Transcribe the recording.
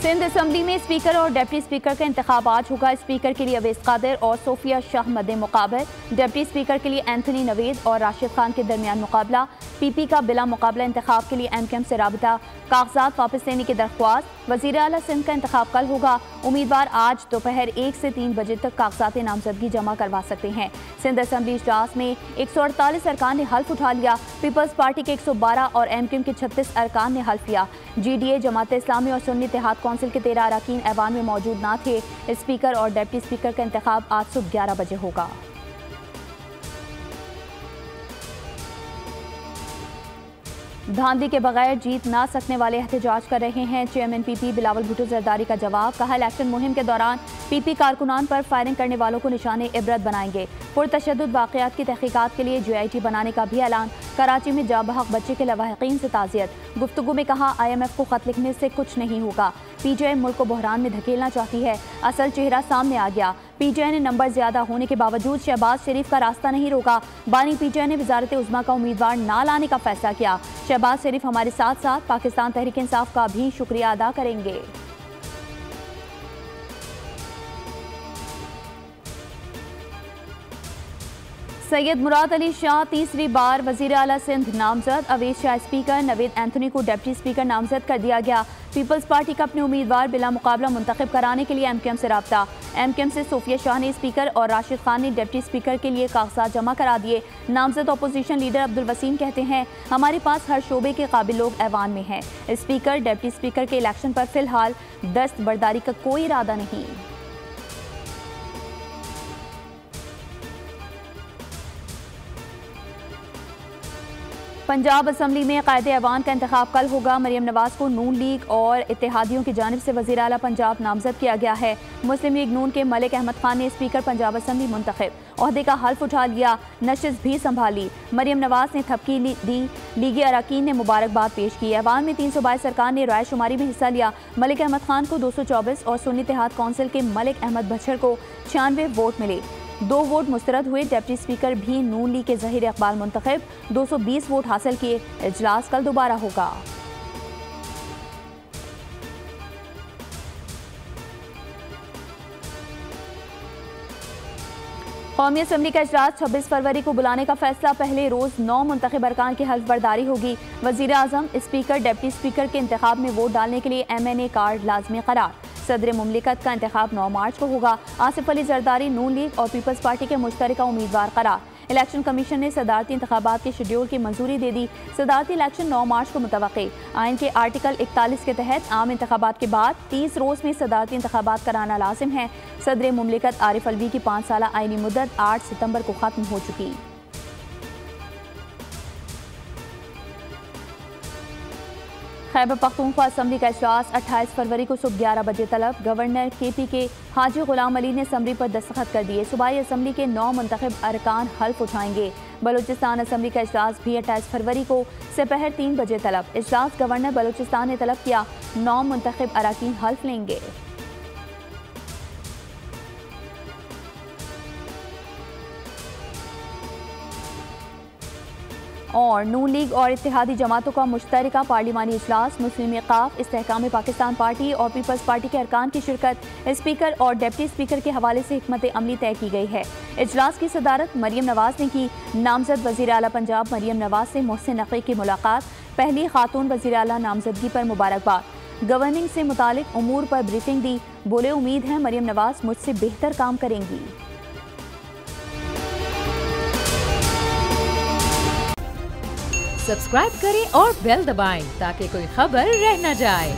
Sindh assembly में speaker और deputy speaker का इंतखाब आज होगा। स्पीकर के लिए अवैस कादिर और सोफिया शाह मद्दे मुकाबले। डिप्टी स्पीकर के लिए एंथनी नवेद और राशिद खान के दरमियान मुकाबला। पीपी का बिला मुकाबला इंतखाब के लिए एमकेएम से राबता। कागजात वापस लेने की दरख्वास्त। वज़ीर आला सिंध का इंतखाब कल होगा। उम्मीदवार आज दोपहर 1 से 3 बजे तक कागजात नामजदगी जमा करवा सकते हैं। सिंध असम्बली इजलास में 148 अरकान ने हल्फ उठा लिया। पीपल्स पार्टी के 112 और एमकेएम के 36 अरकान ने हल्फ लिया। GDA, जमात इस्लामी और सुन्नी इत्तेहाद कौंसिल के 13 अरकान ऐवान में मौजूद न थे। स्पीकर और डिप्टी स्पीकर का इंतखाब आज सुबह 11 बजे होगा। धांधली के बगैर जीत ना सकने वाले एहतजाज कर रहे हैं। चेयरमैन पीपी बिलावल भुट्टो जरदारी का जवाब। कहा, इलेक्शन मुहिम के दौरान पीपी कारकुनान पर फायरिंग करने वालों को निशाने इबरत बनाएंगे। पुरतशद्दुद वाक़यात की तहकीकात के लिए JIT बनाने का भी ऐलान। कराची में जाबहक बच्चे के लवाहिकीन से ताज़ियत। गुफ्तगू में कहा, IMF को खत लिखने से कुछ नहीं होगा। PTI मुल्क को बहरान में धकेलना चाहती है। असल चेहरा सामने आ गया। PTI ने नंबर ज्यादा होने के बावजूद शहबाज शरीफ का रास्ता नहीं रोका। बानी PTI ने वजारत उज़्मा का उम्मीदवार ना लाने का फैसला किया। शहबाज शरीफ हमारे साथ साथ पाकिस्तान तहरीक इंसाफ का भी शुक्रिया अदा करेंगे। सैयद मुराद अली शाह तीसरी बार वजीर आला सिंध नामजद। अवैस शाह स्पीकर, नवेद एंथनी को डिप्टी स्पीकर नामजद कर दिया गया। पीपल्स पार्टी का अपने उम्मीदवार बिला मुकाबला मुंतखब कराने के लिए एमकेएम से राब्ता। एमकेएम से सोफिया शाह ने स्पीकर और राशिद खान ने डिप्टी स्पीकर के लिए कागजात जमा करा दिए। नामजद अपोजिशन लीडर अब्दुल वसीम कहते हैं, हमारे पास हर शोबे के काबिल लोग ऐवान में हैं। स्पीकर, डिप्टी स्पीकर के इलेक्शन पर फिलहाल दस्तबरदारी का कोई इरादा नहीं। पंजाब असम्बली में कायदे ऐवान का इंतखाब कल होगा। मरियम नवाज को नून लीग और इत्तेहादियों की जानिब से वज़ीर आला पंजाब नामजद किया गया है। मुस्लिम लीग नून के मलिक अहमद खान ने स्पीकर पंजाब असम्बली मुंतखब। ओहदे का हल्फ उठा लिया, नशिस्त भी संभाली। मरियम नवाज ने थपकी दी। लीगी अरकान ने मुबारकबाद पेश की। ऐवान में 322 अरकान ने राय शुमारी में हिस्सा लिया। मलिक अहमद खान को 224 और सुन्नी इत्तेहाद कौंसिल के मलिक अहमद बशर को 96 वोट मिले। 2 वोट मुस्तरद हुए। डिप्टी स्पीकर भी नून लीग के ज़हीर इकबाल मुंतखब। 220 वोट हासिल किए। इजलास कल दोबारा होगा। कौमी असम्बली का इजलास 26 फरवरी को बुलाने का फैसला। पहले रोज 9 मुंतखब अरकान की हल्फ बर्दारी होगी। वजीर आजम, स्पीकर, डिप्टी स्पीकर के इंतखाब में वोट डालने के लिए MNA कार्ड लाजमी करार। सदर मुमलिकत का इंतखाब 9 मार्च को होगा। आसिफ अली जरदारी नून लीग और पीपल्स पार्टी के मुश्तरका उम्मीदवार करार। इलेक्शन कमीशन ने सदारती इंतखाबात के शेड्यूल की मंजूरी दे दी। सदारती इलेक्शन 9 मार्च को मुतवक्की। आइन के आर्टिकल 41 के तहत आम इंतखाबात के बाद 30 रोज में सदारती इंतखाबात कराना लाजिम है। सदर मुमलिकत आरिफ अलवी की 5 साला आइनी मुद्दत 8 सितंबर को खत्म हो चुकी। खैबर पख्तूनख्वा असम्बली का इजलास 28 फरवरी को सुबह 11 बजे तलब। गवर्नर KP के हाजी गुलाम अली ने समरी पर दस्तखत कर दिए। सूबाई असम्बली के 9 मुंतखब अरकान हल्फ उठाएंगे। बलूचिस्तान असम्बली का इजलास भी 28 फरवरी को दोपहर 3 बजे तलब। इजलास गवर्नर बलूचिस्तान ने तलब किया। 9 मुंतखब अरकान हल्फ लेंगे। और नून लीग और इत्तेहादी जमातों का मुश्तरका पार्लिमानी इजलास। मुस्लिम इक़ाफ, इस्तेहकाम पाकिस्तान पार्टी और पीपल्स पार्टी के अरकान की शिरकत। स्पीकर और डिप्टी स्पीकर के हवाले से हिकमत अमली तय की गई है। इजलास की सदारत मरियम नवाज ने की। नामजद वज़ीर आला पंजाब मरियम नवाज से मोहसिन नकवी की मुलाकात। पहली खातून वज़ीर आला नामजदगी पर मुबारकबाद। गवर्निंग से मुतालिक उमूर पर ब्रीफिंग दी। बोले, उम्मीद है मरियम नवाज मुझसे बेहतर काम करेंगी। सब्सक्राइब करें और बेल दबाएं ताकि कोई खबर रह न जाए।